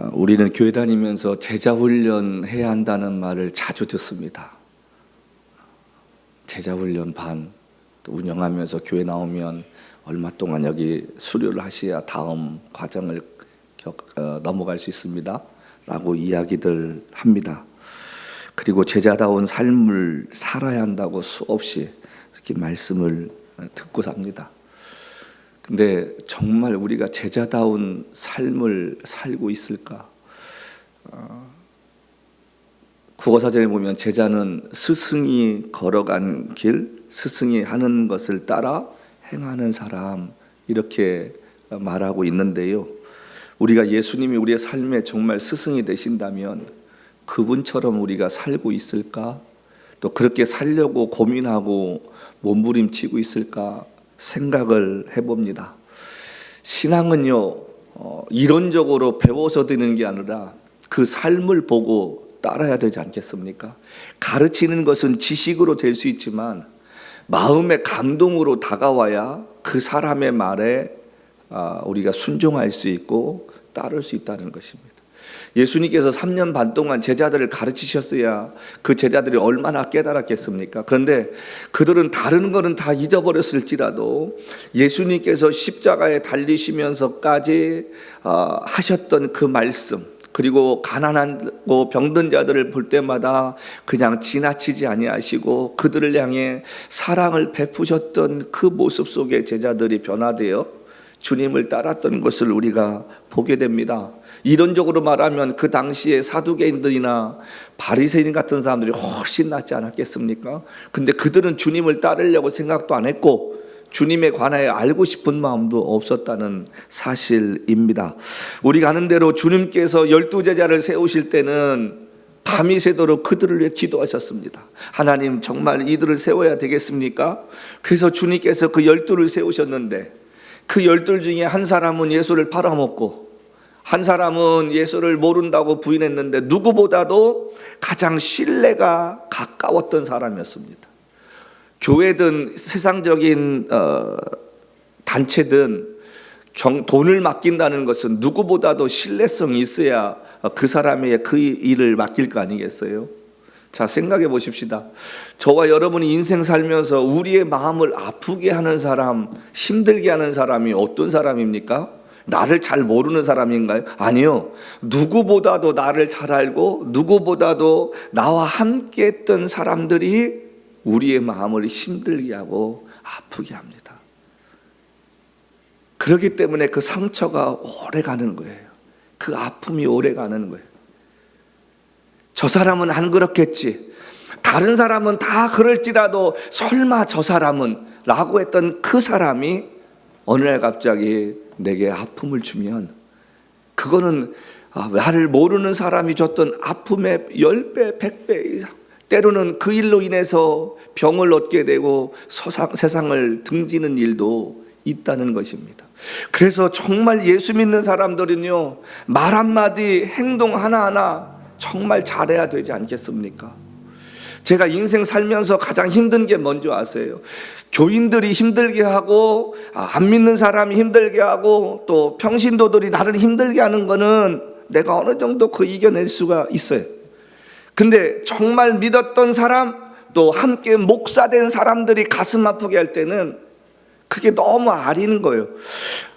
우리는 교회 다니면서 제자 훈련 해야 한다는 말을 자주 듣습니다. 제자 훈련 반, 또 운영하면서 교회 나오면 얼마 동안 여기 수료를 하셔야 다음 과정을 넘어갈 수 있습니다 라고 이야기들 합니다. 그리고 제자다운 삶을 살아야 한다고 수없이 이렇게 말씀을 듣고 삽니다. 근데 정말 우리가 제자다운 삶을 살고 있을까? 국어사전에 보면 제자는 스승이 걸어간 길, 스승이 하는 것을 따라 행하는 사람, 이렇게 말하고 있는데요. 우리가 예수님이 우리의 삶에 정말 스승이 되신다면 그분처럼 우리가 살고 있을까? 또 그렇게 살려고 고민하고 몸부림치고 있을까 생각을 해봅니다. 신앙은요, 이론적으로 배워서 되는 게 아니라 그 삶을 보고 따라야 되지 않겠습니까? 가르치는 것은 지식으로 될 수 있지만 마음의 감동으로 다가와야 그 사람의 말에 우리가 순종할 수 있고 따를 수 있다는 것입니다. 예수님께서 3년 반 동안 제자들을 가르치셨어야 그 제자들이 얼마나 깨달았겠습니까? 그런데 그들은 다른 거는 다 잊어버렸을지라도 예수님께서 십자가에 달리시면서까지 하셨던 그 말씀, 그리고 가난하고 병든 자들을 볼 때마다 그냥 지나치지 아니하시고 그들을 향해 사랑을 베푸셨던 그 모습 속에 제자들이 변화되어 주님을 따랐던 것을 우리가 보게 됩니다. 이론적으로 말하면 그 당시에 사두개인들이나 바리새인 같은 사람들이 훨씬 낫지 않았겠습니까? 근데 그들은 주님을 따르려고 생각도 안 했고 주님에 관하여 알고 싶은 마음도 없었다는 사실입니다. 우리가 아는 대로 주님께서 12제자를 세우실 때는 밤이 새도록 그들을 위해 기도하셨습니다. 하나님, 정말 이들을 세워야 되겠습니까? 그래서 주님께서 그 12를 세우셨는데 그 12 중에 한 사람은 예수를 팔아먹고 한 사람은 예수를 모른다고 부인했는데 누구보다도 가장 신뢰가 가까웠던 사람이었습니다. 교회든 세상적인 단체든 돈을 맡긴다는 것은 누구보다도 신뢰성이 있어야 그 사람의 그 일을 맡길 거 아니겠어요? 자, 생각해 보십시다. 저와 여러분이 인생 살면서 우리의 마음을 아프게 하는 사람, 힘들게 하는 사람이 어떤 사람입니까? 나를 잘 모르는 사람인가요? 아니요. 누구보다도 나를 잘 알고 누구보다도 나와 함께 했던 사람들이 우리의 마음을 힘들게 하고 아프게 합니다. 그렇기 때문에 그 상처가 오래 가는 거예요. 그 아픔이 오래 가는 거예요. 저 사람은 안 그렇겠지, 다른 사람은 다 그럴지라도 설마 저 사람은 라고 했던 그 사람이 어느 날 갑자기 내게 아픔을 주면 그거는 나를 모르는 사람이 줬던 아픔의 10배, 100배 이상, 때로는 그 일로 인해서 병을 얻게 되고 세상을 등지는 일도 있다는 것입니다. 그래서 정말 예수 믿는 사람들은요, 말 한마디, 행동 하나하나 정말 잘해야 되지 않겠습니까? 제가 인생 살면서 가장 힘든 게 뭔지 아세요? 교인들이 힘들게 하고 안 믿는 사람이 힘들게 하고 또 평신도들이 나를 힘들게 하는 거는 내가 어느 정도 그 이겨낼 수가 있어요. 근데 정말 믿었던 사람, 또 함께 목사된 사람들이 가슴 아프게 할 때는 그게 너무 아리는 거예요.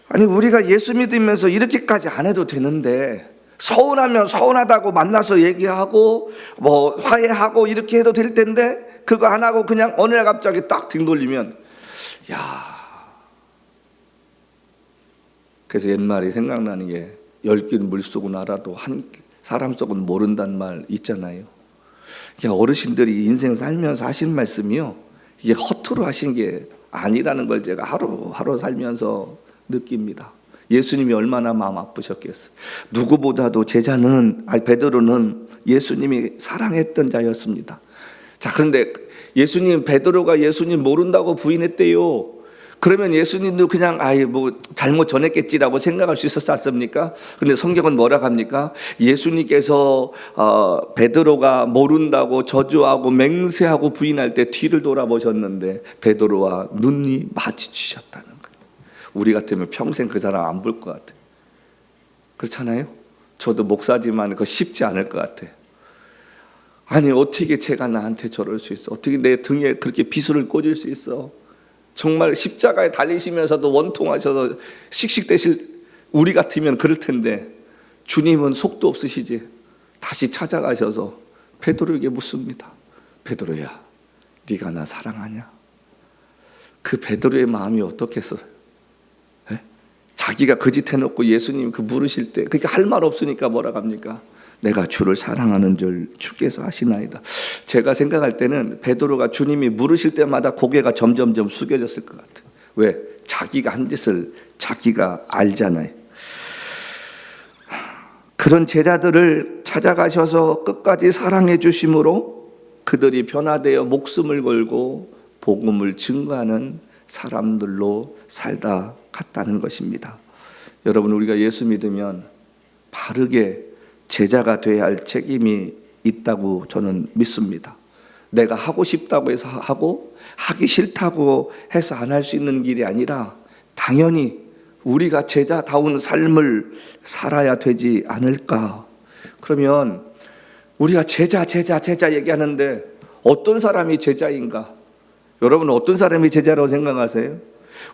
아니, 우리가 예수 믿으면서 이렇게까지 안 해도 되는데 서운하면 서운하다고 만나서 얘기하고 뭐 화해하고 이렇게 해도 될 텐데 그거 안 하고 그냥 어느 날 갑자기 딱 등 돌리면, 야. 그래서 옛말에 생각나는 게 10길 물속은 알아도 한 사람 속은 모른다는 말 있잖아요. 어르신들이 인생 살면서 하신 말씀이요, 이게 허투루 하신 게 아니라는 걸 제가 하루하루 살면서 느낍니다. 예수님이 얼마나 마음 아프셨겠어요. 누구보다도 베드로는 예수님이 사랑했던 자였습니다. 자, 그런데 베드로가 예수님 모른다고 부인했대요. 그러면 예수님도 그냥 잘못 전했겠지라고 생각할 수 있었지 않습니까? 근데 성경은 뭐라고 합니까? 예수님께서 베드로가 모른다고 저주하고 맹세하고 부인할 때 뒤를 돌아보셨는데 베드로와 눈이 마주치셨다는 거예요. 우리 같으면 평생 그 사람 안 볼 것 같아요. 그렇잖아요? 저도 목사지만 그거 쉽지 않을 것 같아요. 아니 어떻게 제가 나한테 저럴 수 있어? 어떻게 내 등에 그렇게 비수를 꽂을 수 있어? 정말 십자가에 달리시면서도 원통하셔서 씩씩대실 우리 같으면 그럴 텐데 주님은 속도 없으시지. 다시 찾아가셔서 베드로에게 묻습니다. 베드로야, 네가 나 사랑하냐? 그 베드로의 마음이 어떻겠어요? 에? 자기가 그 짓 해놓고 예수님 그 물으실 때 그렇게 할 말 없으니까 뭐라 합니까? 내가 주를 사랑하는 줄 주께서 아시나이다. 제가 생각할 때는 베드로가 주님이 물으실 때마다 고개가 점점점 숙여졌을 것 같아요. 왜? 자기가 한 짓을 자기가 알잖아요. 그런 제자들을 찾아가셔서 끝까지 사랑해 주심으로 그들이 변화되어 목숨을 걸고 복음을 증거하는 사람들로 살다 갔다는 것입니다. 여러분, 우리가 예수 믿으면 바르게 제자가 되어야 할 책임이 있다고 저는 믿습니다. 내가 하고 싶다고 해서 하고 하기 싫다고 해서 안 할 수 있는 길이 아니라 당연히 우리가 제자다운 삶을 살아야 되지 않을까. 그러면 우리가 제자 얘기하는데 어떤 사람이 제자인가? 여러분 어떤 사람이 제자라고 생각하세요?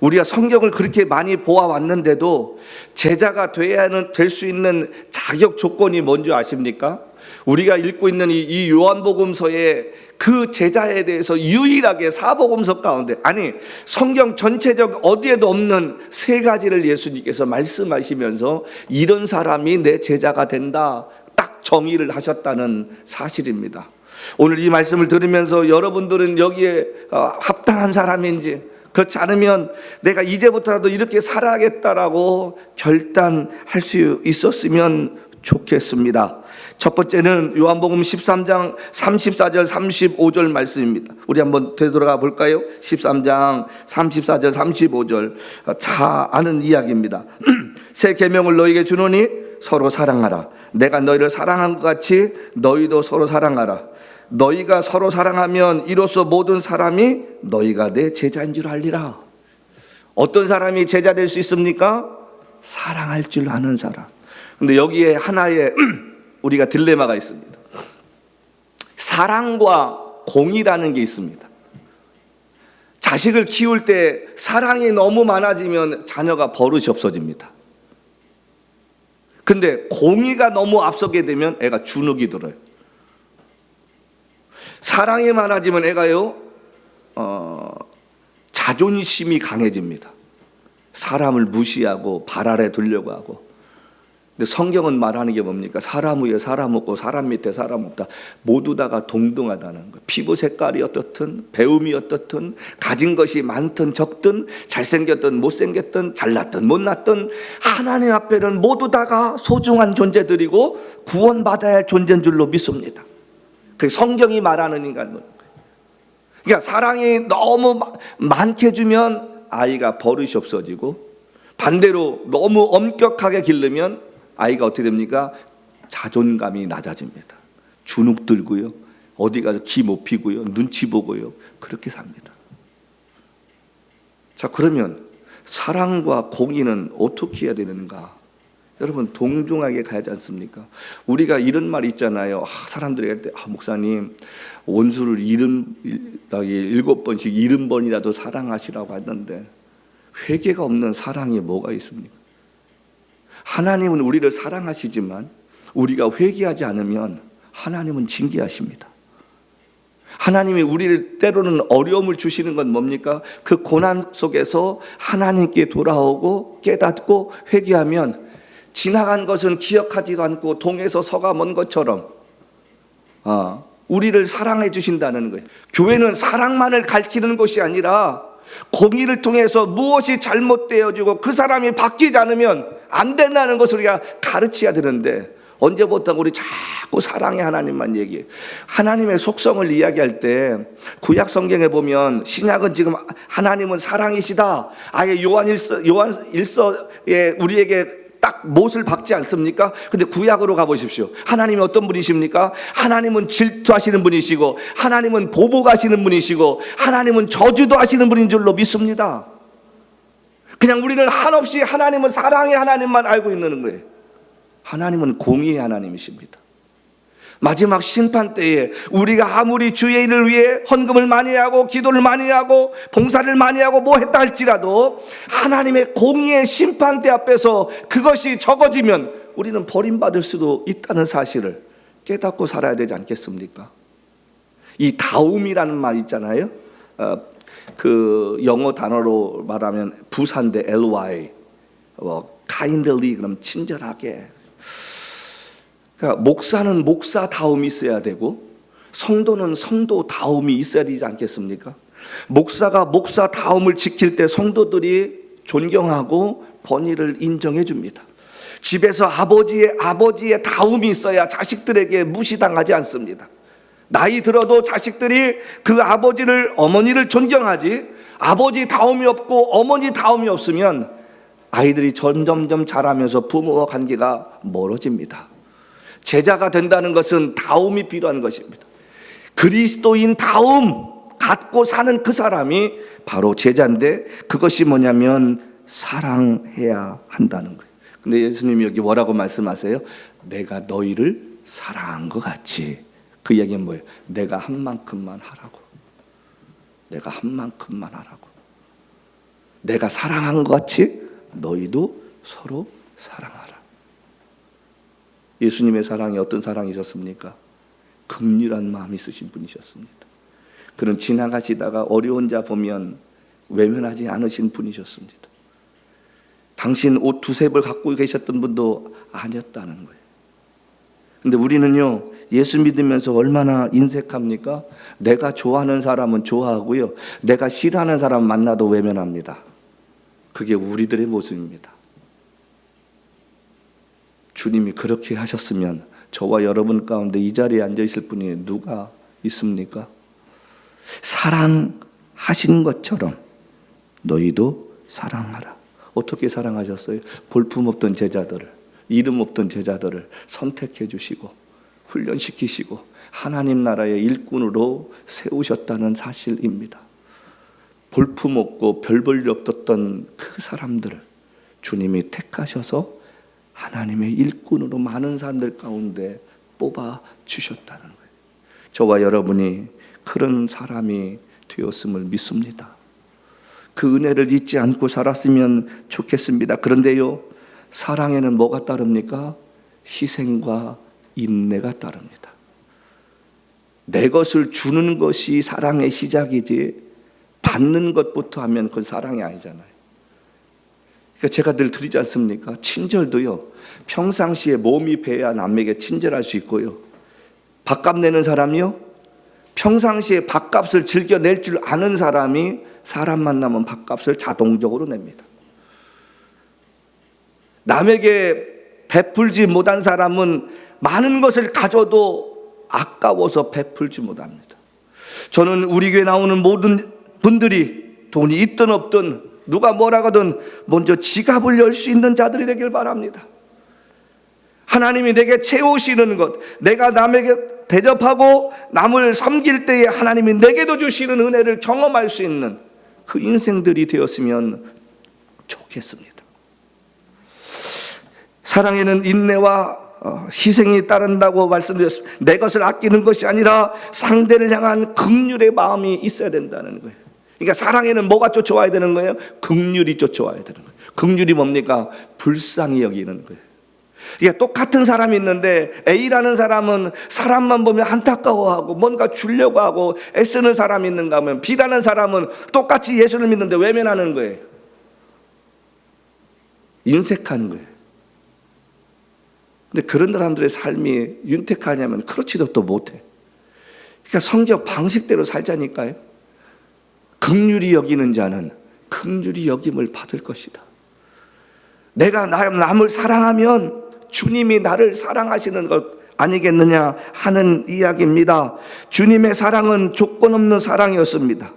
우리가 성경을 그렇게 많이 보아왔는데도 제자가 될 수 있는 자격 조건이 뭔지 아십니까? 우리가 읽고 있는 이 요한복음서에 그 제자에 대해서 유일하게 사복음서 가운데, 아니 성경 전체적 어디에도 없는 세 가지를 예수님께서 말씀하시면서 이런 사람이 내 제자가 된다, 딱 정의를 하셨다는 사실입니다. 오늘 이 말씀을 들으면서 여러분들은 여기에 합당한 사람인지, 그렇지 않으면 내가 이제부터라도 이렇게 살아야겠다라고 결단할 수 있었으면 좋겠습니다. 첫 번째는 요한복음 13장 34절 35절 말씀입니다. 우리 한번 되돌아가 볼까요? 13장 34절 35절 다 아는 이야기입니다. 새 계명을 너희에게 주노니 서로 사랑하라. 내가 너희를 사랑한 것 같이 너희도 서로 사랑하라. 너희가 서로 사랑하면 이로써 모든 사람이 너희가 내 제자인 줄 알리라. 어떤 사람이 제자 될 수 있습니까? 사랑할 줄 아는 사람. 근데 여기에 하나의 우리가 딜레마가 있습니다. 사랑과 공이라는 게 있습니다. 자식을 키울 때 사랑이 너무 많아지면 자녀가 버릇이 없어집니다. 근데 공의가 너무 앞서게 되면 애가 주눅이 들어요. 사랑이 많아지면 애가요 자존심이 강해집니다. 사람을 무시하고 발 아래 두려고 하고. 근데 성경은 말하는 게 뭡니까? 사람 위에 사람 없고 사람 밑에 사람 없다. 모두 다가 동등하다는 거. 피부 색깔이 어떻든 배움이 어떻든 가진 것이 많든 적든 잘생겼든 못생겼든 잘났든 못났든 하나님 앞에는 모두 다가 소중한 존재들이고 구원받아야 할 존재인 줄로 믿습니다. 그 성경이 말하는 인간은. 그러니까 사랑이 너무 많게 해주면 아이가 버릇이 없어지고, 반대로 너무 엄격하게 기르면 아이가 어떻게 됩니까? 자존감이 낮아집니다. 주눅 들고요, 어디 가서 기 못 피고요, 눈치 보고요, 그렇게 삽니다. 자, 그러면 사랑과 공의는 어떻게 해야 되는가? 여러분 동등하게 가야지 않습니까? 우리가 이런 말 있잖아요. 사람들이 할 때 목사님 원수를 7번씩 70번이라도 사랑하시라고 하는데 회개가 없는 사랑이 뭐가 있습니까? 하나님은 우리를 사랑하시지만 우리가 회개하지 않으면 하나님은 징계하십니다. 하나님이 우리를 때로는 어려움을 주시는 건 뭡니까? 그 고난 속에서 하나님께 돌아오고 깨닫고 회개하면 지나간 것은 기억하지도 않고 동에서 서가 먼 것처럼 우리를 사랑해 주신다는 거예요. 교회는 사랑만을 가르치는 것이 아니라 공의를 통해서 무엇이 잘못되어지고 그 사람이 바뀌지 않으면 안 된다는 것을 우리가 가르쳐야 되는데, 언제부터 우리 자꾸 사랑의 하나님만 얘기해요. 하나님의 속성을 이야기할 때 구약 성경에 보면, 신약은 지금 하나님은 사랑이시다, 아예 요한 일서에 우리에게 딱 못을 박지 않습니까? 근데 구약으로 가보십시오. 하나님이 어떤 분이십니까? 하나님은 질투하시는 분이시고, 하나님은 보복하시는 분이시고, 하나님은 저주도 하시는 분인 줄로 믿습니다. 그냥 우리는 한없이 하나님은 사랑의 하나님만 알고 있는 거예요. 하나님은 공의의 하나님이십니다. 마지막 심판 때에 우리가 아무리 주의 일을 위해 헌금을 많이 하고 기도를 많이 하고 봉사를 많이 하고 뭐 했다 할지라도 하나님의 공의의 심판대 앞에서 그것이 적어지면 우리는 버림받을 수도 있다는 사실을 깨닫고 살아야 되지 않겠습니까? 이 다움이라는 말 있잖아요. 그 영어 단어로 말하면 부사인데 ly, kindly 그럼 친절하게. 그러니까 목사는 목사다움이 있어야 되고 성도는 성도다움이 있어야 되지 않겠습니까? 목사가 목사다움을 지킬 때 성도들이 존경하고 권위를 인정해 줍니다. 집에서 아버지의 다움이 있어야 자식들에게 무시당하지 않습니다. 나이 들어도 자식들이 그 어머니를 존경하지, 아버지 다움이 없고 어머니 다움이 없으면 아이들이 점점점 자라면서 부모와 관계가 멀어집니다. 제자가 된다는 것은 다움이 필요한 것입니다. 그리스도인 다움 갖고 사는 그 사람이 바로 제자인데, 그것이 뭐냐면 사랑해야 한다는 거예요. 근데 예수님이 여기 뭐라고 말씀하세요? 내가 너희를 사랑한 것 같이. 그 얘기는 뭐예요? 내가 한 만큼만 하라고. 내가 한 만큼만 하라고. 내가 사랑한 것 같이 너희도 서로 사랑하라. 예수님의 사랑이 어떤 사랑이셨습니까? 긍휼한 마음이 있으신 분이셨습니다. 그런 지나가시다가 어려운 자 보면 외면하지 않으신 분이셨습니다. 당신 옷 두세 벌 갖고 계셨던 분도 아니었다는 거예요. 근데 우리는요, 예수 믿으면서 얼마나 인색합니까? 내가 좋아하는 사람은 좋아하고요, 내가 싫어하는 사람 만나도 외면합니다. 그게 우리들의 모습입니다. 주님이 그렇게 하셨으면 저와 여러분 가운데 이 자리에 앉아 있을 분이 누가 있습니까? 사랑하신 것처럼 너희도 사랑하라. 어떻게 사랑하셨어요? 볼품없던 제자들을, 이름 없던 제자들을 선택해 주시고 훈련시키시고 하나님 나라의 일꾼으로 세우셨다는 사실입니다. 볼품없고 별 볼 일 없었던 그 사람들을 주님이 택하셔서 하나님의 일꾼으로 많은 사람들 가운데 뽑아 주셨다는 거예요. 저와 여러분이 그런 사람이 되었음을 믿습니다. 그 은혜를 잊지 않고 살았으면 좋겠습니다. 그런데요, 사랑에는 뭐가 따릅니까? 희생과 인내가 따릅니다. 내 것을 주는 것이 사랑의 시작이지, 받는 것부터 하면 그건 사랑이 아니잖아요. 그러니까 제가 늘 드리지 않습니까? 친절도요, 평상시에 몸이 배야 남에게 친절할 수 있고요, 밥값 내는 사람이요, 평상시에 밥값을 즐겨낼 줄 아는 사람이 사람 만나면 밥값을 자동적으로 냅니다. 남에게 베풀지 못한 사람은 많은 것을 가져도 아까워서 베풀지 못합니다. 저는 우리 교회 나오는 모든 분들이 돈이 있든 없든 누가 뭐라 하든 먼저 지갑을 열 수 있는 자들이 되길 바랍니다. 하나님이 내게 채우시는 것, 내가 남에게 대접하고 남을 섬길 때에 하나님이 내게도 주시는 은혜를 경험할 수 있는 그 인생들이 되었으면 좋겠습니다. 사랑에는 인내와 희생이 따른다고 말씀드렸습니다. 내 것을 아끼는 것이 아니라 상대를 향한 긍휼의 마음이 있어야 된다는 거예요. 그러니까 사랑에는 뭐가 쫓아와야 되는 거예요? 긍휼이 쫓아와야 되는 거예요. 긍휼이 뭡니까? 불쌍히 여기는 거예요. 그러니까 똑같은 사람이 있는데 A라는 사람은 사람만 보면 안타까워하고 뭔가 주려고 하고 애쓰는 사람이 있는가 하면 B라는 사람은 똑같이 예수를 믿는데 외면하는 거예요. 인색하는 거예요. 근데 그런 사람들의 삶이 윤택하냐면 그렇지도 또 못해. 그러니까 성격 방식대로 살자니까요. 긍휼히 여기는 자는 긍휼히 여김을 받을 것이다. 내가 남을 사랑하면 주님이 나를 사랑하시는 것 아니겠느냐 하는 이야기입니다. 주님의 사랑은 조건 없는 사랑이었습니다.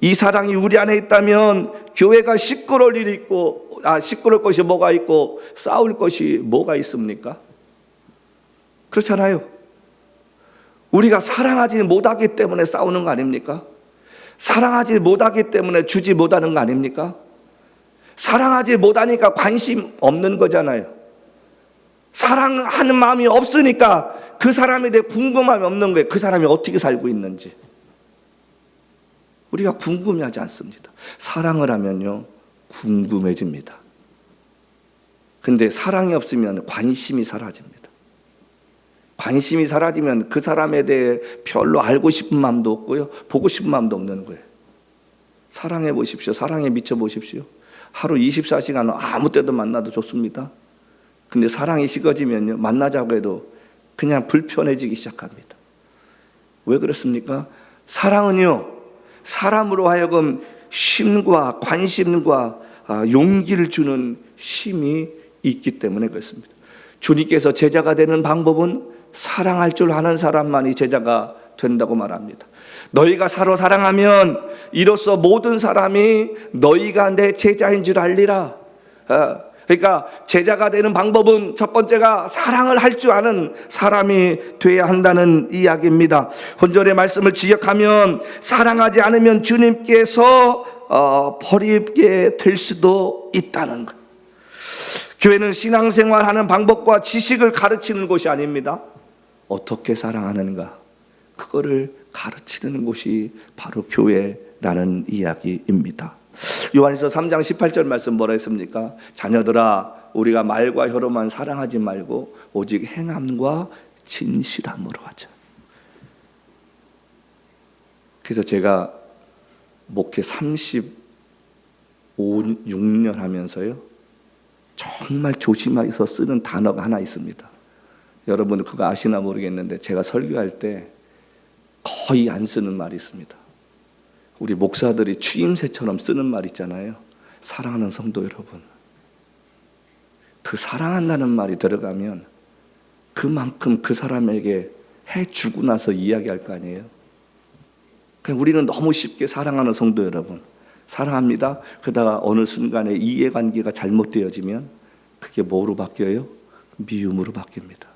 이 사랑이 우리 안에 있다면 교회가 시끄러울 일이 있고, 시끄러울 것이 뭐가 있고 싸울 것이 뭐가 있습니까? 그렇잖아요. 우리가 사랑하지 못하기 때문에 싸우는 거 아닙니까? 사랑하지 못하기 때문에 주지 못하는 거 아닙니까? 사랑하지 못하니까 관심 없는 거잖아요. 사랑하는 마음이 없으니까 그 사람에 대해 궁금함이 없는 거예요. 그 사람이 어떻게 살고 있는지 우리가 궁금해하지 않습니다. 사랑을 하면요 궁금해집니다. 근데 사랑이 없으면 관심이 사라집니다. 관심이 사라지면 그 사람에 대해 별로 알고 싶은 마음도 없고요, 보고 싶은 마음도 없는 거예요. 사랑해 보십시오. 사랑에 미쳐 보십시오. 하루 24시간 아무 때도 만나도 좋습니다. 근데 사랑이 식어지면요, 만나자고 해도 그냥 불편해지기 시작합니다. 왜 그렇습니까? 사랑은요, 사람으로 하여금 쉼과 관심과 용기를 주는 힘이 있기 때문에 그렇습니다. 주님께서 제자가 되는 방법은 사랑할 줄 아는 사람만이 제자가 된다고 말합니다. 너희가 서로 사랑하면 이로써 모든 사람이 너희가 내 제자인 줄 알리라. 그러니까 제자가 되는 방법은 첫 번째가 사랑을 할 줄 아는 사람이 돼야 한다는 이야기입니다. 본절의 말씀을 지역하면 사랑하지 않으면 주님께서 버리게 될 수도 있다는 것. 교회는 신앙생활하는 방법과 지식을 가르치는 곳이 아닙니다. 어떻게 사랑하는가, 그거를 가르치는 곳이 바로 교회라는 이야기입니다. 요한일서 3장 18절 말씀 뭐라 했습니까? 자녀들아, 우리가 말과 혀로만 사랑하지 말고 오직 행함과 진실함으로 하자. 그래서 제가 목회 36년 하면서요, 정말 조심해서 쓰는 단어가 하나 있습니다. 여러분 그거 아시나 모르겠는데 제가 설교할 때 거의 안 쓰는 말이 있습니다. 우리 목사들이 추임새처럼 쓰는 말 있잖아요. 사랑하는 성도 여러분. 그 사랑한다는 말이 들어가면 그만큼 그 사람에게 해주고 나서 이야기할 거 아니에요. 그냥 우리는 너무 쉽게 사랑하는 성도 여러분, 사랑합니다. 그러다가 어느 순간에 이해관계가 잘못되어지면 그게 뭐로 바뀌어요? 미움으로 바뀝니다.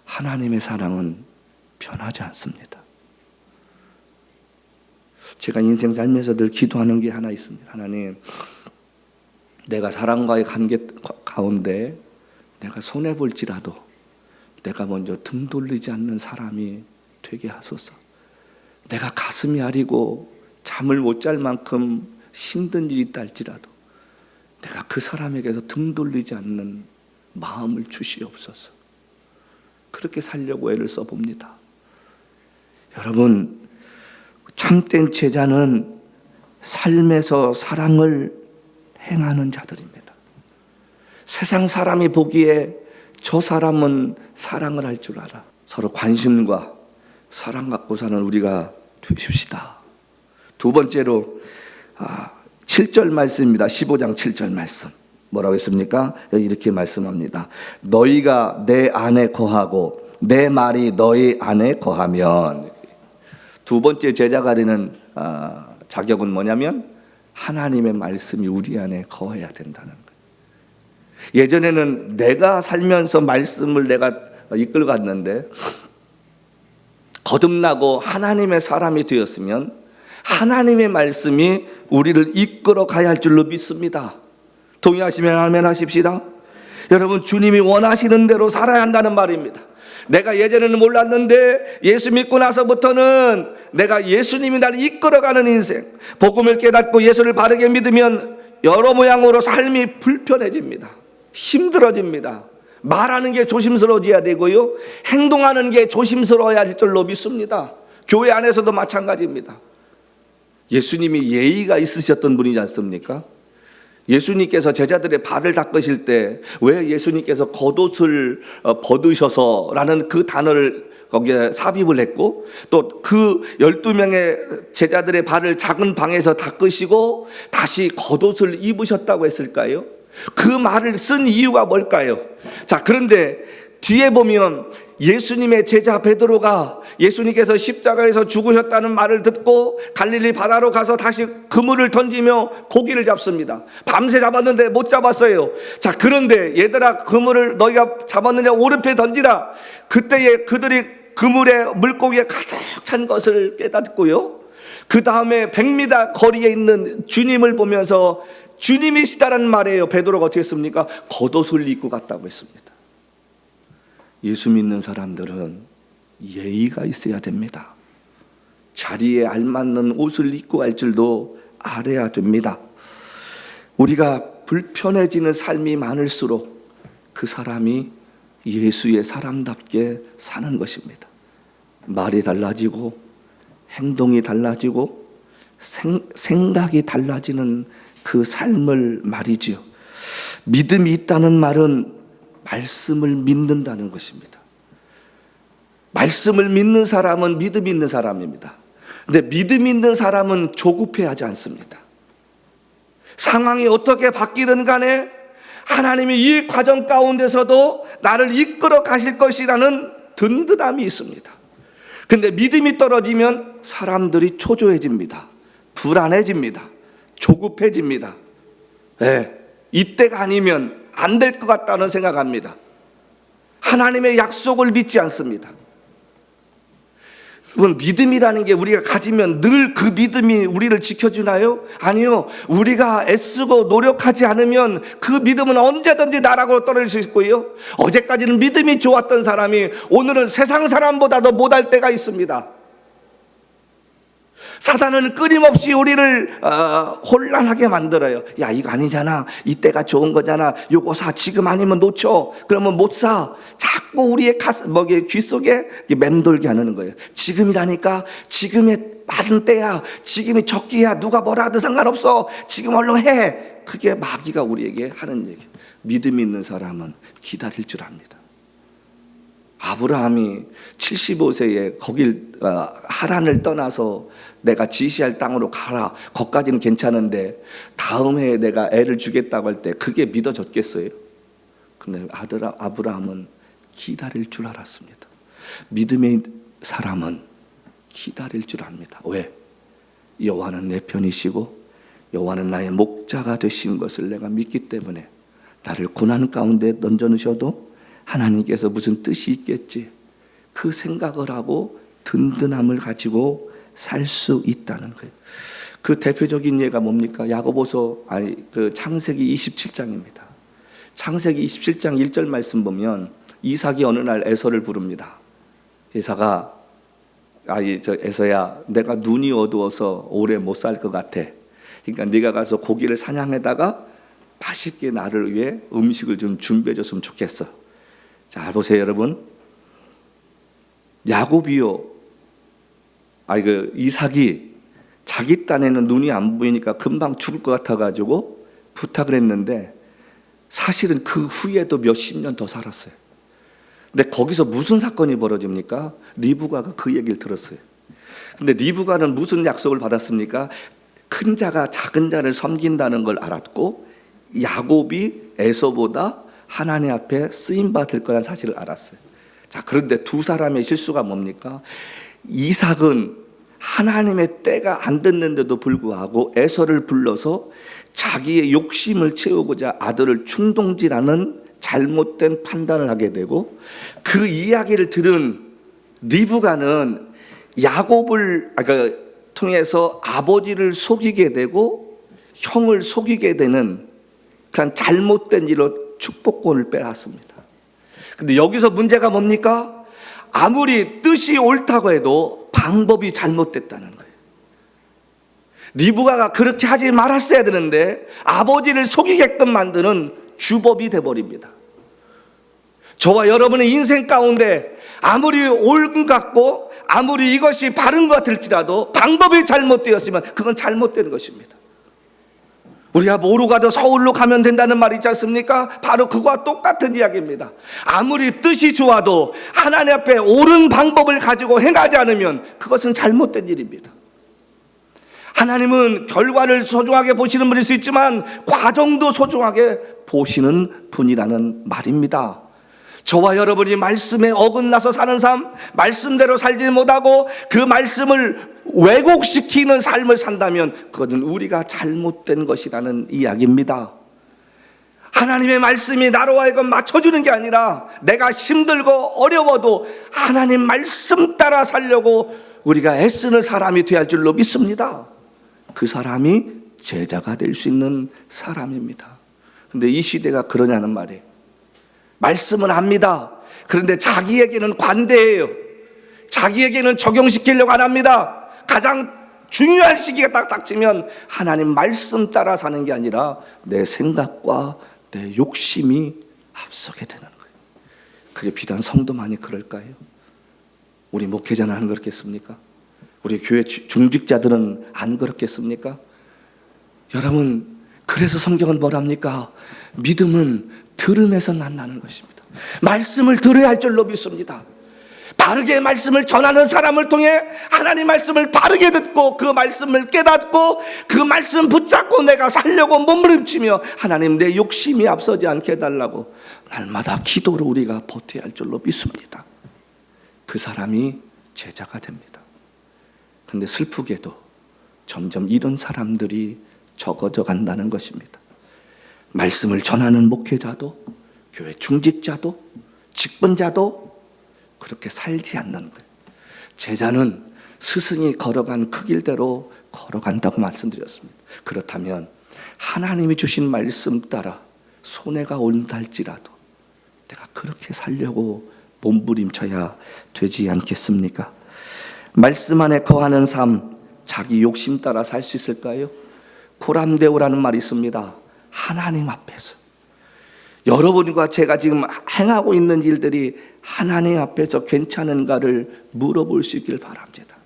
하나님의 사랑은 변하지 않습니다. 제가 인생 살면서 늘 기도하는 게 하나 있습니다. 하나님, 내가 사랑과의 관계 가운데 내가 손해볼지라도 내가 먼저 등 돌리지 않는 사람이 되게 하소서. 내가 가슴이 아리고 잠을 못 잘 만큼 힘든 일이 있다 할지라도 내가 그 사람에게서 등 돌리지 않는 마음을 주시옵소서. 그렇게 살려고 애를 써봅니다. 여러분, 참된 제자는 삶에서 사랑을 행하는 자들입니다. 세상 사람이 보기에 저 사람은 사랑을 할 줄 알아. 서로 관심과 사랑 갖고 사는 우리가 되십시다. 두 번째로 7절 말씀입니다. 15장 7절 말씀. 뭐라고 했습니까? 여기 이렇게 말씀합니다. 너희가 내 안에 거하고 내 말이 너희 안에 거하면. 두 번째 제자가 되는 자격은 뭐냐면 하나님의 말씀이 우리 안에 거해야 된다는 거예요. 예전에는 내가 살면서 말씀을 내가 이끌고 갔는데 거듭나고 하나님의 사람이 되었으면 하나님의 말씀이 우리를 이끌어 가야 할 줄로 믿습니다. 동의하시면 아멘 하십시다. 여러분, 주님이 원하시는 대로 살아야 한다는 말입니다. 내가 예전에는 몰랐는데 예수 믿고 나서부터는 내가 예수님이 나를 이끌어가는 인생, 복음을 깨닫고 예수를 바르게 믿으면 여러 모양으로 삶이 불편해집니다. 힘들어집니다. 말하는 게 조심스러워져야 되고요, 행동하는 게 조심스러워야 할 줄로 믿습니다. 교회 안에서도 마찬가지입니다. 예수님이 예의가 있으셨던 분이지 않습니까? 예수님께서 제자들의 발을 닦으실 때 왜 예수님께서 겉옷을 벗으셔서라는 그 단어를 거기에 삽입을 했고, 또 그 12명의 제자들의 발을 작은 방에서 닦으시고 다시 겉옷을 입으셨다고 했을까요? 그 말을 쓴 이유가 뭘까요? 자, 그런데 뒤에 보면 예수님의 제자 베드로가 예수님께서 십자가에서 죽으셨다는 말을 듣고 갈릴리 바다로 가서 다시 그물을 던지며 고기를 잡습니다. 밤새 잡았는데 못 잡았어요. 자, 그런데 얘들아, 그물을 너희가 잡았느냐 오른편에 던지라. 그때에 그들이 그물에 물고기에 가득 찬 것을 깨닫고요, 그 다음에 100m 거리에 있는 주님을 보면서 주님이시다라는 말이에요. 베드로가 어떻게 했습니까? 겉옷을 입고 갔다고 했습니다. 예수 믿는 사람들은 예의가 있어야 됩니다. 자리에 알맞는 옷을 입고 갈 줄도 알아야 됩니다. 우리가 불편해지는 삶이 많을수록 그 사람이 예수의 사람답게 사는 것입니다. 말이 달라지고 행동이 달라지고 생각이 달라지는 그 삶을 말이지요. 믿음이 있다는 말은 말씀을 믿는다는 것입니다. 말씀을 믿는 사람은 믿음 있는 사람입니다. 근데 믿음 있는 사람은 조급해하지 않습니다. 상황이 어떻게 바뀌든 간에 하나님이 이 과정 가운데서도 나를 이끌어 가실 것이라는 든든함이 있습니다. 근데 믿음이 떨어지면 사람들이 초조해집니다. 불안해집니다. 조급해집니다. 이때가 아니면 안 될 것 같다는 생각합니다. 하나님의 약속을 믿지 않습니다. 여러분, 믿음이라는 게 우리가 가지면 늘 그 믿음이 우리를 지켜주나요? 아니요. 우리가 애쓰고 노력하지 않으면 그 믿음은 언제든지 나락으로 떨어질 수 있고요. 어제까지는 믿음이 좋았던 사람이 오늘은 세상 사람보다도 못할 때가 있습니다. 사단은 끊임없이 우리를 혼란하게 만들어요. 야, 이거 아니잖아. 이때가 좋은 거잖아. 요거 사. 지금 아니면 놓쳐. 그러면 못 사. 자꾸 우리의 귀 속에 맴돌게 하는 거예요. 지금이라니까. 지금의 맞은 때야. 지금이 적기야. 누가 뭐라 하든 상관없어. 지금 얼른 해. 그게 마귀가 우리에게 하는 얘기. 믿음 있는 사람은 기다릴 줄 압니다. 아브라함이 75세에 거길 하란을 떠나서 내가 지시할 땅으로 가라. 거기까지는 괜찮은데 다음 해에 내가 애를 주겠다고 할 때 그게 믿어졌겠어요? 근데 아브라함은 기다릴 줄 알았습니다. 믿음의 사람은 기다릴 줄 압니다. 왜? 여호와는 내 편이시고 여호와는 나의 목자가 되신 것을 내가 믿기 때문에 나를 고난 가운데 던져놓으셔도 하나님께서 무슨 뜻이 있겠지, 그 생각을 하고 든든함을 가지고 살 수 있다는 거예요. 그 대표적인 예가 뭡니까? 야고보서 창세기 27장입니다. 창세기 27장 1절 말씀 보면 이삭이 어느 날 에서를 부릅니다. 이삭아, 에서야, 내가 눈이 어두워서 오래 못 살 것 같아. 그러니까 네가 가서 고기를 사냥해다가 맛있게 나를 위해 음식을 좀 준비해 줬으면 좋겠어. 자, 보세요 여러분. 야곱이요, 이삭이 자기 딴에는 눈이 안 보이니까 금방 죽을 것 같아가지고 부탁을 했는데 사실은 그 후에도 몇십 년 더 살았어요. 근데 거기서 무슨 사건이 벌어집니까? 리브가가 그 얘기를 들었어요. 근데 리브가는 무슨 약속을 받았습니까? 큰 자가 작은 자를 섬긴다는 걸 알았고 야곱이 에서보다 하나님 앞에 쓰임받을 거라는 사실을 알았어요. 자, 그런데 두 사람의 실수가 뭡니까? 이삭은 하나님의 때가 안 됐는데도 불구하고 에서를 불러서 자기의 욕심을 채우고자 아들을 충동질하는 잘못된 판단을 하게 되고, 그 이야기를 들은 리브가는 야곱을 통해서 아버지를 속이게 되고 형을 속이게 되는 그런 잘못된 일로 축복권을 빼앗습니다. 근데 여기서 문제가 뭡니까? 아무리 뜻이 옳다고 해도 방법이 잘못됐다는 거예요. 리브가가 그렇게 하지 말았어야 되는데 아버지를 속이게끔 만드는 주법이 돼버립니다. 저와 여러분의 인생 가운데 아무리 옳은 것 같고 아무리 이것이 바른 것 같을지라도 방법이 잘못되었으면 그건 잘못된 것입니다. 우리가 뭐로 가도 서울로 가면 된다는 말이 있지 않습니까? 바로 그거와 똑같은 이야기입니다. 아무리 뜻이 좋아도 하나님 앞에 옳은 방법을 가지고 행하지 않으면 그것은 잘못된 일입니다. 하나님은 결과를 소중하게 보시는 분일 수 있지만 과정도 소중하게 보시는 분이라는 말입니다. 저와 여러분이 말씀에 어긋나서 사는 삶, 말씀대로 살지 못하고 그 말씀을 왜곡시키는 삶을 산다면 그것은 우리가 잘못된 것이라는 이야기입니다. 하나님의 말씀이 나로 하여금 맞춰주는 게 아니라 내가 힘들고 어려워도 하나님 말씀 따라 살려고 우리가 애쓰는 사람이 되어야 할 줄로 믿습니다. 그 사람이 제자가 될 수 있는 사람입니다. 근데 이 시대가 그러냐는 말이에요. 말씀은 압니다. 그런데 자기에게는 관대해요. 자기에게는 적용시키려고 안 합니다. 가장 중요한 시기가 딱 닥치면 하나님 말씀 따라 사는 게 아니라 내 생각과 내 욕심이 앞서게 되는 거예요. 그게 비단 성도만이 그럴까요? 우리 목회자는 안 그렇겠습니까? 우리 교회 중직자들은 안 그렇겠습니까? 여러분, 그래서 성경은 뭐랍니까? 믿음은 들음에서 난다는 것입니다. 말씀을 들어야 할 줄로 믿습니다. 바르게 말씀을 전하는 사람을 통해 하나님 말씀을 바르게 듣고 그 말씀을 깨닫고 그 말씀 붙잡고 내가 살려고 몸부림치며 하나님 내 욕심이 앞서지 않게 해달라고 날마다 기도로 우리가 버텨야 할 줄로 믿습니다. 그 사람이 제자가 됩니다. 근데 슬프게도 점점 이런 사람들이 적어져 간다는 것입니다. 말씀을 전하는 목회자도 교회 중직자도 직분자도 그렇게 살지 않는 거예요. 제자는 스승이 걸어간 그 길대로 걸어간다고 말씀드렸습니다. 그렇다면 하나님이 주신 말씀 따라 손해가 온다 할지라도 내가 그렇게 살려고 몸부림쳐야 되지 않겠습니까? 말씀 안에 거하는 삶, 자기 욕심 따라 살 수 있을까요? 코람데오라는 말이 있습니다. 하나님 앞에서 여러분과 제가 지금 행하고 있는 일들이 하나님 앞에서 괜찮은가를 물어볼 수 있길 바랍니다.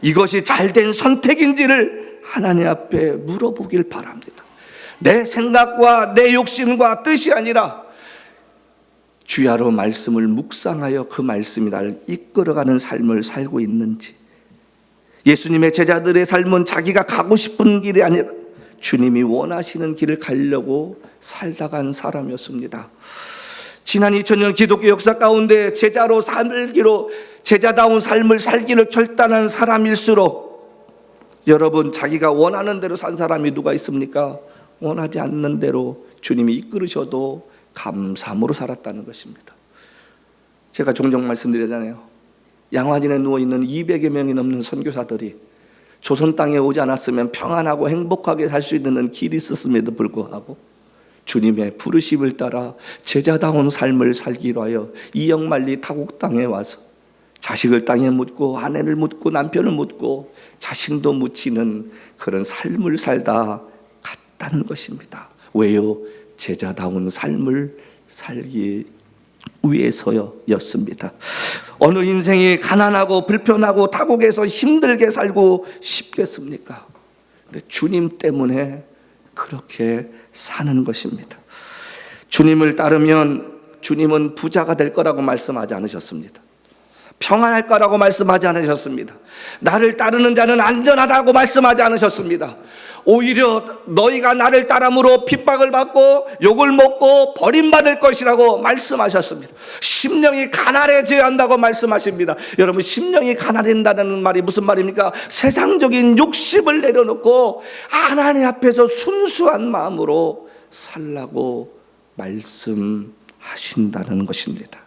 이것이 잘된 선택인지를 하나님 앞에 물어보길 바랍니다. 내 생각과 내 욕심과 뜻이 아니라 주야로 말씀을 묵상하여 그 말씀이 나를 이끌어가는 삶을 살고 있는지, 예수님의 제자들의 삶은 자기가 가고 싶은 길이 아니라 주님이 원하시는 길을 가려고 살다 간 사람이었습니다. 지난 2000년 기독교 역사 가운데 제자로 살기로, 제자다운 삶을 살기를 결단한 사람일수록 여러분, 자기가 원하는 대로 산 사람이 누가 있습니까? 원하지 않는 대로 주님이 이끌으셔도 감사함으로 살았다는 것입니다. 제가 종종 말씀드리잖아요. 양화진에 누워있는 200여 명이 넘는 선교사들이 조선 땅에 오지 않았으면 평안하고 행복하게 살 수 있는 길이 있었음에도 불구하고 주님의 부르심을 따라 제자다운 삶을 살기로 하여 이역만리 타국 땅에 와서 자식을 땅에 묻고 아내를 묻고 남편을 묻고 자신도 묻히는 그런 삶을 살다 갔다는 것입니다. 왜요? 제자다운 삶을 살기 위해서였습니다. 어느 인생이 가난하고 불편하고 타국에서 힘들게 살고 싶겠습니까? 근데 주님 때문에 그렇게 사는 것입니다. 주님을 따르면 주님은 부자가 될 거라고 말씀하지 않으셨습니다. 평안할 거라고 말씀하지 않으셨습니다. 나를 따르는 자는 안전하다고 말씀하지 않으셨습니다. 오히려 너희가 나를 따름으로 핍박을 받고 욕을 먹고 버림받을 것이라고 말씀하셨습니다. 심령이 가난해져야 한다고 말씀하십니다. 여러분, 심령이 가난해진다는 말이 무슨 말입니까? 세상적인 욕심을 내려놓고 하나님 앞에서 순수한 마음으로 살라고 말씀하신다는 것입니다.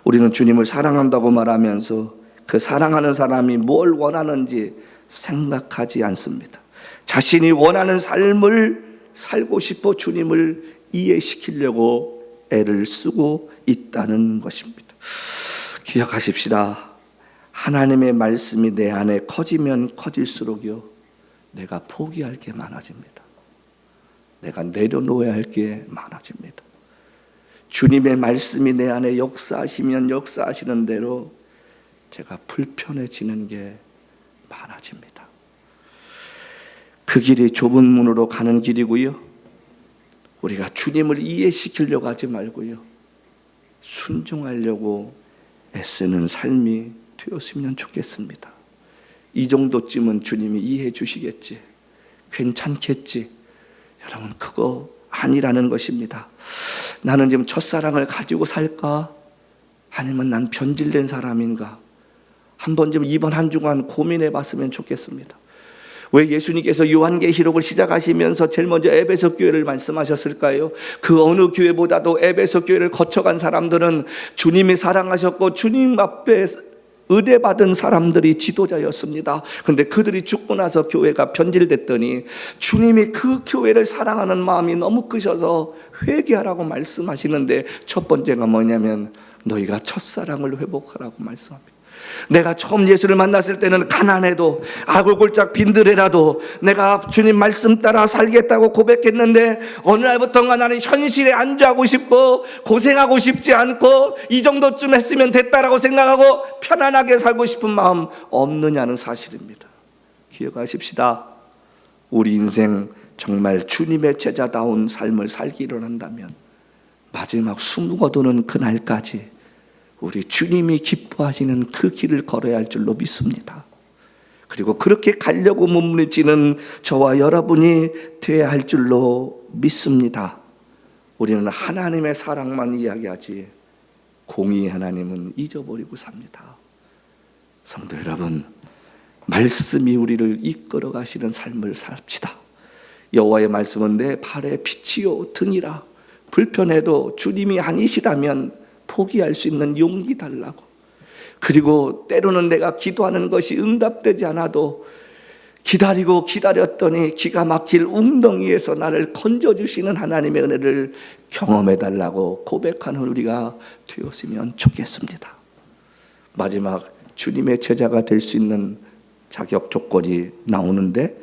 우리는 주님을 사랑한다고 말하면서 그 사랑하는 사람이 뭘 원하는지 생각하지 않습니다. 자신이 원하는 삶을 살고 싶어 주님을 이해시키려고 애를 쓰고 있다는 것입니다. 기억하십시다. 하나님의 말씀이 내 안에 커지면 커질수록요, 내가 포기할 게 많아집니다. 내가 내려놓아야 할 게 많아집니다. 주님의 말씀이 내 안에 역사하시면 역사하시는 대로 제가 불편해지는 게 많아집니다. 그 길이 좁은 문으로 가는 길이고요, 우리가 주님을 이해시키려고 하지 말고요, 순종하려고 애쓰는 삶이 되었으면 좋겠습니다. 이 정도쯤은 주님이 이해해 주시겠지, 괜찮겠지. 여러분, 그거 아니라는 것입니다. 나는 지금 첫사랑을 가지고 살까? 아니면 난 변질된 사람인가? 한번 좀 이번 한 주간 고민해 봤으면 좋겠습니다. 왜 예수님께서 요한계시록을 시작하시면서 제일 먼저 에베소 교회를 말씀하셨을까요? 그 어느 교회보다도 에베소 교회를 거쳐간 사람들은 주님이 사랑하셨고 주님 앞에 의뢰받은 사람들이 지도자였습니다. 그런데 그들이 죽고 나서 교회가 변질됐더니 주님이 그 교회를 사랑하는 마음이 너무 크셔서 회개하라고 말씀하시는데, 첫 번째가 뭐냐면 너희가 첫사랑을 회복하라고 말씀합니다. 내가 처음 예수를 만났을 때는 가난해도 아골골짝 빈들이라도 내가 주님 말씀 따라 살겠다고 고백했는데, 어느 날부터가 나는 현실에 안주하고 싶고 고생하고 싶지 않고 이 정도쯤 했으면 됐다라고 생각하고 편안하게 살고 싶은 마음 없느냐는 사실입니다. 기억하십시다. 우리 인생 정말 주님의 제자다운 삶을 살기를 한다면 마지막 숨 거두는 그날까지 우리 주님이 기뻐하시는 그 길을 걸어야 할 줄로 믿습니다. 그리고 그렇게 가려고 몸부림치는 저와 여러분이 되어야 할 줄로 믿습니다. 우리는 하나님의 사랑만 이야기하지 공의 하나님은 잊어버리고 삽니다. 성도 여러분, 말씀이 우리를 이끌어 가시는 삶을 삽시다. 여호와의 말씀은 내 발의 빛이요 등이라. 불편해도 주님이 아니시라면 포기할 수 있는 용기 달라고. 그리고 때로는 내가 기도하는 것이 응답되지 않아도 기다리고 기다렸더니 기가 막힐 웅덩이에서 나를 건져주시는 하나님의 은혜를 경험해 달라고 고백하는 우리가 되었으면 좋겠습니다. 마지막, 주님의 제자가 될 수 있는 자격 조건이 나오는데,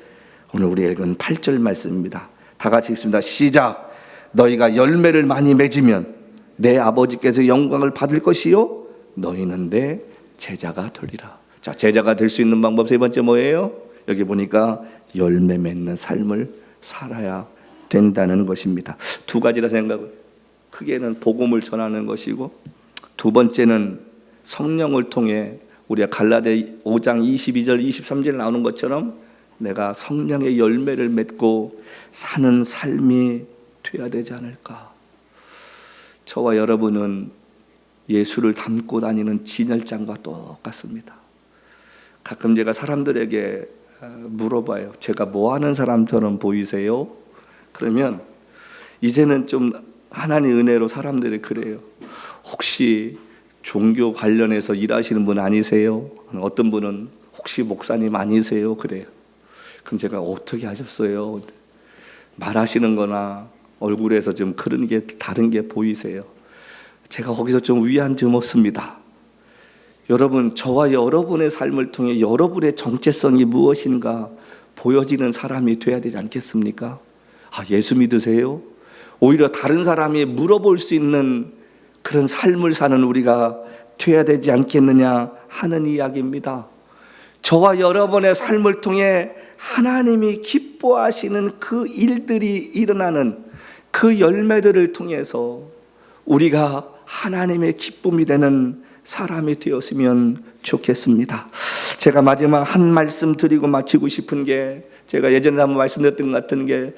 오늘 우리 읽은 8절 말씀입니다. 다 같이 읽습니다. 시작. 너희가 열매를 많이 맺으면 내 아버지께서 영광을 받을 것이요 너희는 내 제자가 되리라. 자, 제자가 될 수 있는 방법 세 번째 뭐예요? 여기 보니까 열매 맺는 삶을 살아야 된다는 것입니다. 두 가지라 생각을, 크게는 복음을 전하는 것이고, 두 번째는 성령을 통해 우리가 갈라디아 5장 22절 23절에 나오는 것처럼 내가 성령의 열매를 맺고 사는 삶이 되어야 되지 않을까. 저와 여러분은 예수를 닮고 다니는 진열장과 똑같습니다. 가끔 제가 사람들에게 물어봐요. 제가 뭐 하는 사람처럼 보이세요? 그러면 이제는 좀 하나님 은혜로 사람들이 그래요. 혹시 종교 관련해서 일하시는 분 아니세요? 어떤 분은 혹시 목사님 아니세요? 그래요. 그럼 제가 어떻게 하셨어요? 말하시는 거나 얼굴에서 좀 그런 게 다른 게 보이세요? 제가 거기서 좀 위안 좀 얻습니다. 여러분, 저와 여러분의 삶을 통해 여러분의 정체성이 무엇인가 보여지는 사람이 돼야 되지 않겠습니까? 아, 예수 믿으세요? 오히려 다른 사람이 물어볼 수 있는 그런 삶을 사는 우리가 돼야 되지 않겠느냐 하는 이야기입니다. 저와 여러분의 삶을 통해 하나님이 기뻐하시는 그 일들이 일어나는 그 열매들을 통해서 우리가 하나님의 기쁨이 되는 사람이 되었으면 좋겠습니다. 제가 마지막 한 말씀 드리고 마치고 싶은 게, 제가 예전에 한번 말씀드렸던 것 같은데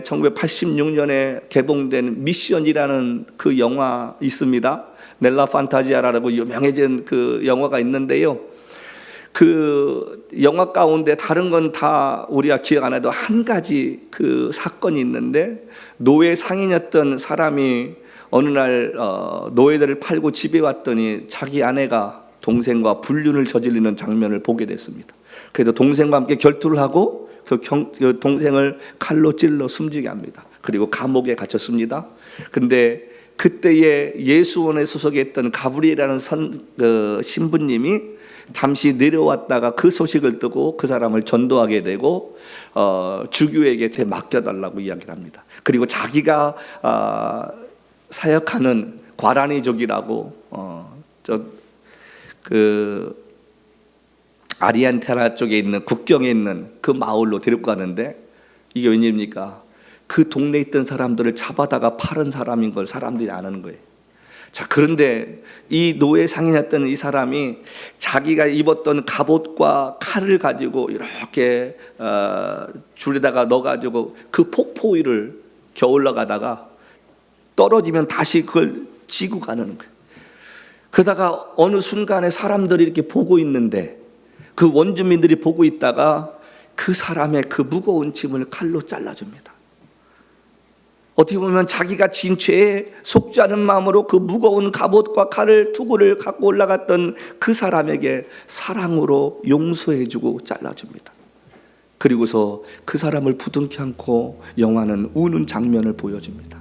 1986년에 개봉된 미션이라는 그 영화 있습니다. 넬라 판타지아라고 유명해진 그 영화가 있는데요, 그 영화 가운데 다른 건 다 우리가 기억 안 해도 한 가지 그 사건이 있는데, 노예 상인이었던 사람이 어느 날 노예들을 팔고 집에 왔더니 자기 아내가 동생과 불륜을 저지르는 장면을 보게 됐습니다. 그래서 동생과 함께 결투를 하고 그 동생을 칼로 찔러 숨지게 합니다. 그리고 감옥에 갇혔습니다. 근데 그때에 예수원에 소속했던 가브리엘이라는 신부님이 잠시 내려왔다가 그 소식을 듣고 그 사람을 전도하게 되고 주교에게 맡겨달라고 이야기를 합니다. 그리고 자기가 사역하는 과라니족이라고 아리안테나 쪽에 있는 국경에 있는 그 마을로 데리고 가는데, 이게 웬일입니까? 그 동네에 있던 사람들을 잡아다가 팔은 사람인 걸 사람들이 아는 거예요. 자, 그런데 이 노예 상인이었던 이 사람이 자기가 입었던 갑옷과 칼을 가지고 이렇게 줄에다가 넣어가지고 그 폭포 위를 겨울러 가다가 떨어지면 다시 그걸 지고 가는 거예요. 그러다가 어느 순간에 사람들이 이렇게 보고 있는데, 그 원주민들이 보고 있다가 그 사람의 그 무거운 짐을 칼로 잘라줍니다. 어떻게 보면 자기가 진 죄에 속지 않은 마음으로 그 무거운 갑옷과 칼을 투구를 갖고 올라갔던 그 사람에게 사랑으로 용서해주고 잘라줍니다. 그리고서 그 사람을 부둥켜 안고 영화는 우는 장면을 보여줍니다.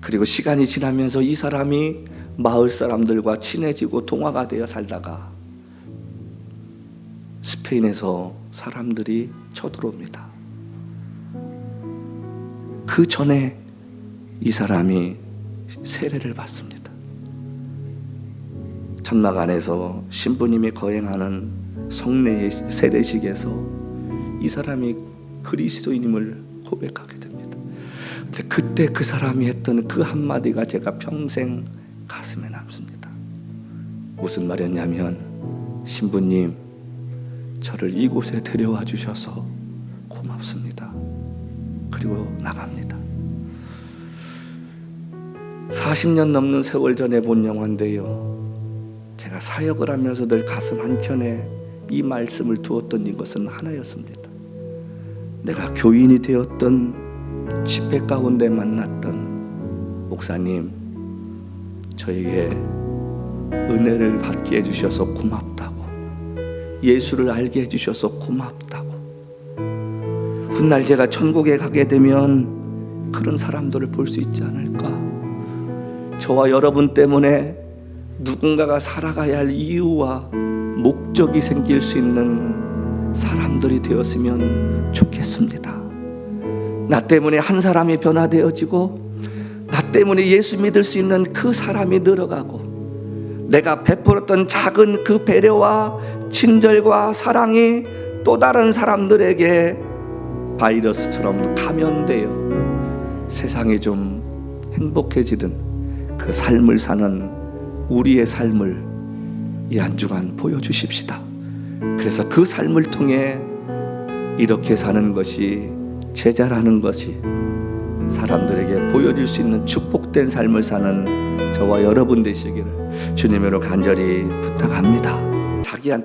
그리고 시간이 지나면서 이 사람이 마을 사람들과 친해지고 동화가 되어 살다가 스페인에서 사람들이 쳐들어옵니다. 그 전에 이 사람이 세례를 받습니다. 천막 안에서 신부님이 거행하는 성례의 세례식에서 이 사람이 그리스도인임을 고백하게 됩니다. 근데 그때 그 사람이 했던 그 한마디가 제가 평생 가슴에 남습니다. 무슨 말이었냐면, 신부님, 저를 이곳에 데려와 주셔서 고맙습니다. 그리고 나갑니다. 40년 넘는 세월 전에 본 영화인데요, 제가 사역을 하면서 늘 가슴 한켠에 이 말씀을 두었던 이것은 하나였습니다. 내가 교인이 되었던 집회 가운데 만났던 목사님, 저에게 은혜를 받게 해주셔서 고맙다고, 예수를 알게 해주셔서 고맙다고, 훗날 제가 천국에 가게 되면 그런 사람들을 볼 수 있지 않을까. 저와 여러분 때문에 누군가가 살아가야 할 이유와 목적이 생길 수 있는 사람들이 되었으면 좋겠습니다. 나 때문에 한 사람이 변화되어지고, 나 때문에 예수 믿을 수 있는 그 사람이 늘어가고, 내가 베풀었던 작은 그 배려와 친절과 사랑이 또 다른 사람들에게 바이러스처럼 감염되어 세상이 좀 행복해지는 그 삶을 사는 우리의 삶을 이 한 주간 보여주십시다. 그래서 그 삶을 통해 이렇게 사는 것이, 제자라는 것이 사람들에게 보여줄 수 있는 축복된 삶을 사는 저와 여러분 되시기를 주님으로 간절히 부탁합니다. 자기한테